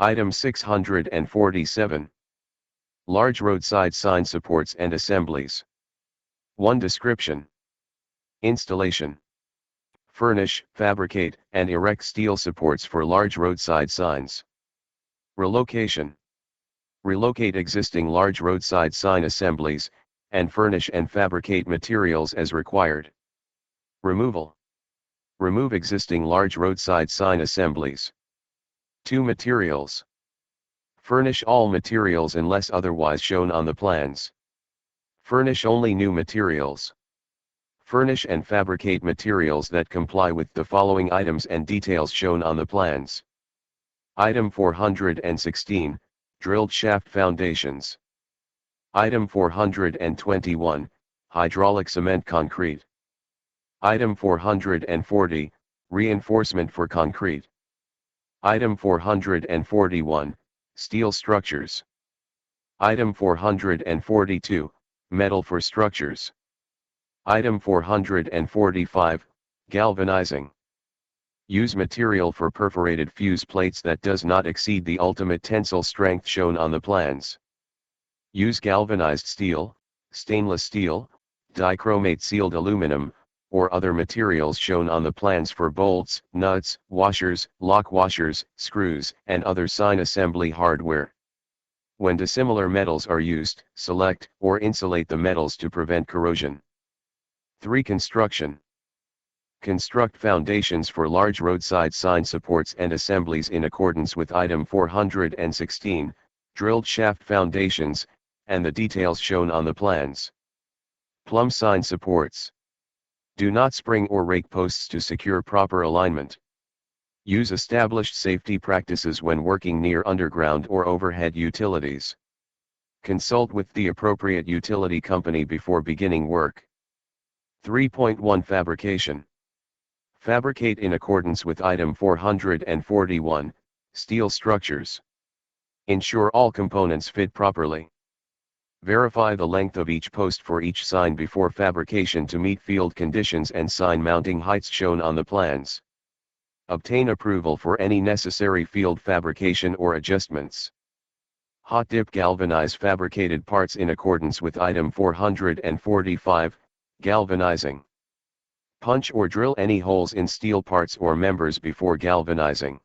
Item 647. Large roadside sign supports and assemblies. 1. Description. Installation. Furnish, fabricate, and erect steel supports for large roadside signs. Relocation. Relocate existing large roadside sign assemblies, and furnish and fabricate materials as required. Removal. Remove existing large roadside sign assemblies. 2. Materials. Furnish all materials unless otherwise shown on the plans. Furnish only new materials. Furnish and fabricate materials that comply with the following items and details shown on the plans. Item 416, drilled shaft foundations. Item 421, hydraulic cement concrete. Item 440, reinforcement for concrete. Item 441, steel structures. Item 442, metal for structures. Item 445, galvanizing. Use material for perforated fuse plates that does not exceed the ultimate tensile strength shown on the plans. Use galvanized steel, stainless steel, dichromate sealed aluminum, or other materials shown on the plans for bolts, nuts, washers, lock washers, screws, and other sign assembly hardware. When dissimilar metals are used, select or insulate the metals to prevent corrosion. 3. Construction. Construct foundations for large roadside sign supports and assemblies in accordance with Item 416, drilled shaft foundations, and the details shown on the plans. Plumb sign supports. Do not spring or rake posts to secure proper alignment. Use established safety practices when working near underground or overhead utilities. Consult with the appropriate utility company before beginning work. 3.1 Fabrication. Fabricate in accordance with Item 441, steel structures. Ensure all components fit properly. Verify the length of each post for each sign before fabrication to meet field conditions and sign mounting heights shown on the plans. Obtain approval for any necessary field fabrication or adjustments. Hot dip galvanize fabricated parts in accordance with Item 445, galvanizing. Punch or drill any holes in steel parts or members before galvanizing.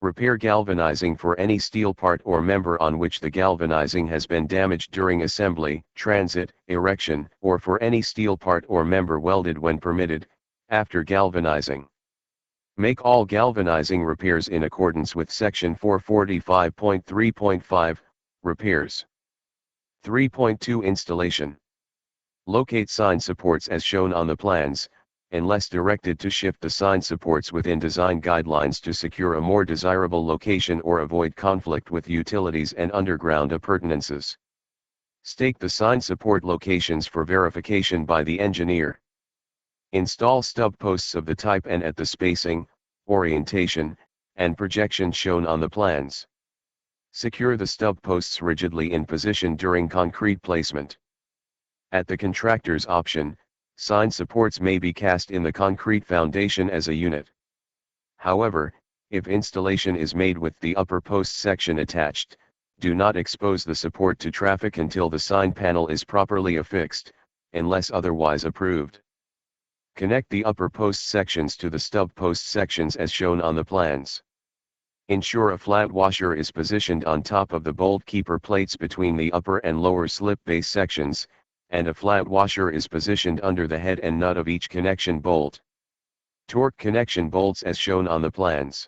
Repair galvanizing for any steel part or member on which the galvanizing has been damaged during assembly, transit, erection, or for any steel part or member welded when permitted, after galvanizing. Make all galvanizing repairs in accordance with Section 445.3.5, repairs. 3.2 Installation. Locate sign supports as shown on the plans, unless directed to shift the sign supports within design guidelines to secure a more desirable location or avoid conflict with utilities and underground appurtenances. Stake the sign support locations for verification by the engineer. Install stub posts of the type and at the spacing, orientation, and projection shown on the plans. Secure the stub posts rigidly in position during concrete placement. At the contractor's option, sign supports may be cast in the concrete foundation as a unit. However, if installation is made with the upper post section attached, do not expose the support to traffic until the sign panel is properly affixed, unless otherwise approved. Connect the upper post sections to the stub post sections as shown on the plans. Ensure a flat washer is positioned on top of the bolt keeper plates between the upper and lower slip base sections, and a flat washer is positioned under the head and nut of each connection bolt. Torque connection bolts as shown on the plans.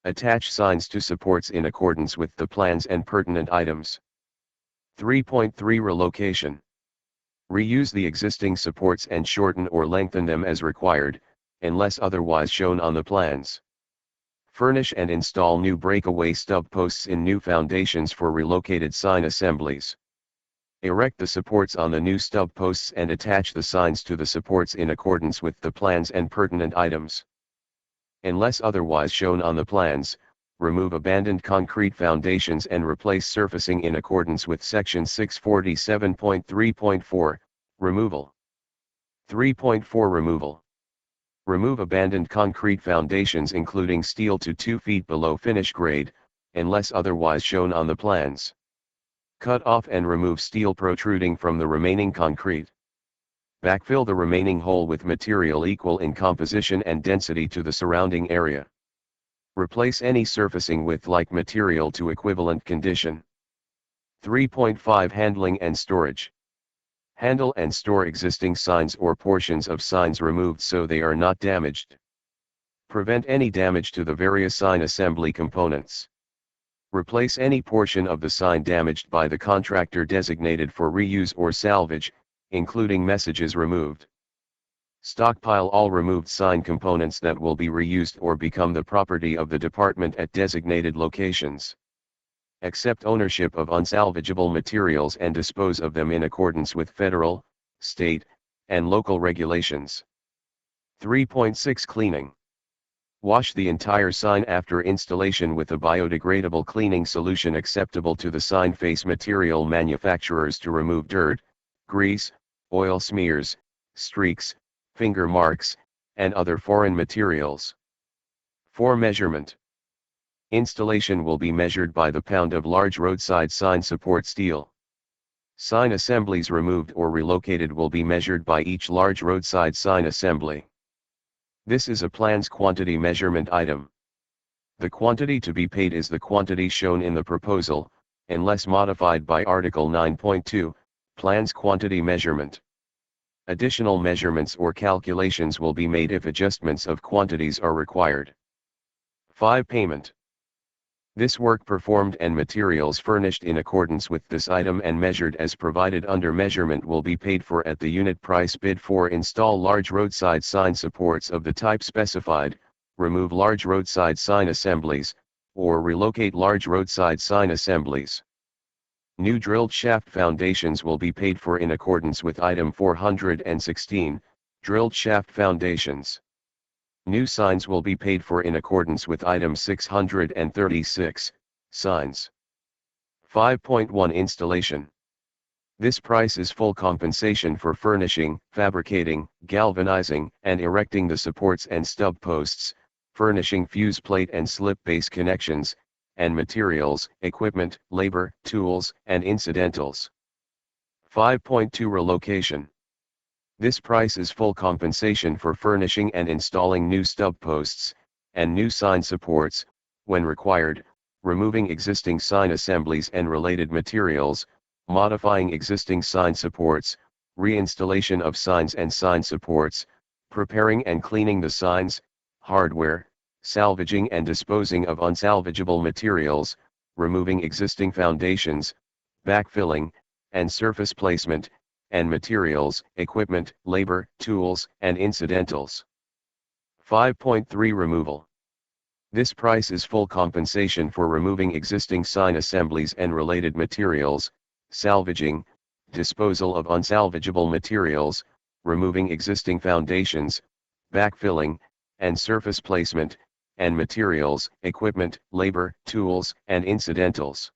Attach signs to supports in accordance with the plans and pertinent items. 3.3 Relocation. Reuse the existing supports and shorten or lengthen them as required, unless otherwise shown on the plans. Furnish and install new breakaway stub posts in new foundations for relocated sign assemblies. Erect the supports on the new stub posts and attach the signs to the supports in accordance with the plans and pertinent items. Unless otherwise shown on the plans, remove abandoned concrete foundations and replace surfacing in accordance with Section 647.3.4, removal. 3.4 Removal. Remove abandoned concrete foundations including steel to 2 feet below finish grade, unless otherwise shown on the plans. Cut off and remove steel protruding from the remaining concrete. Backfill the remaining hole with material equal in composition and density to the surrounding area. Replace any surfacing with like material to equivalent condition. 3.5 Handling and storage. Handle and store existing signs or portions of signs removed so they are not damaged. Prevent any damage to the various sign assembly components. Replace any portion of the sign damaged by the contractor designated for reuse or salvage, including messages removed. Stockpile all removed sign components that will be reused or become the property of the department at designated locations. Accept ownership of unsalvageable materials and dispose of them in accordance with federal, state, and local regulations. 3.6 Cleaning. Wash the entire sign after installation with a biodegradable cleaning solution acceptable to the sign face material manufacturers to remove dirt, grease, oil smears, streaks, finger marks, and other foreign materials. For measurement. Installation will be measured by the pound of large roadside sign support steel. Sign assemblies removed or relocated will be measured by each large roadside sign assembly. This is a plan's quantity measurement item. The quantity to be paid is the quantity shown in the proposal, unless modified by Article 9.2, Plan's quantity measurement. Additional measurements or calculations will be made if adjustments of quantities are required. 5. Payment. This work performed and materials furnished in accordance with this item and measured as provided under measurement will be paid for at the unit price bid for install large roadside sign supports of the type specified, remove large roadside sign assemblies, or relocate large roadside sign assemblies. New drilled shaft foundations will be paid for in accordance with item 416, drilled shaft foundations. New signs will be paid for in accordance with item 636, signs. 5.1 Installation. This price is full compensation for furnishing, fabricating, galvanizing, and erecting the supports and stub posts, furnishing fuse plate and slip base connections, and materials, equipment, labor, tools, and incidentals. 5.2 Relocation. This price is full compensation for furnishing and installing new stub posts, and new sign supports, when required, removing existing sign assemblies and related materials, modifying existing sign supports, reinstallation of signs and sign supports, preparing and cleaning the signs, hardware, salvaging and disposing of unsalvageable materials, removing existing foundations, backfilling, and surface placement, and materials, equipment, labor, tools, and incidentals. 5.3 Removal. This price is full compensation for removing existing sign assemblies and related materials, salvaging, disposal of unsalvageable materials, removing existing foundations, backfilling, and surface placement, and materials, equipment, labor, tools, and incidentals.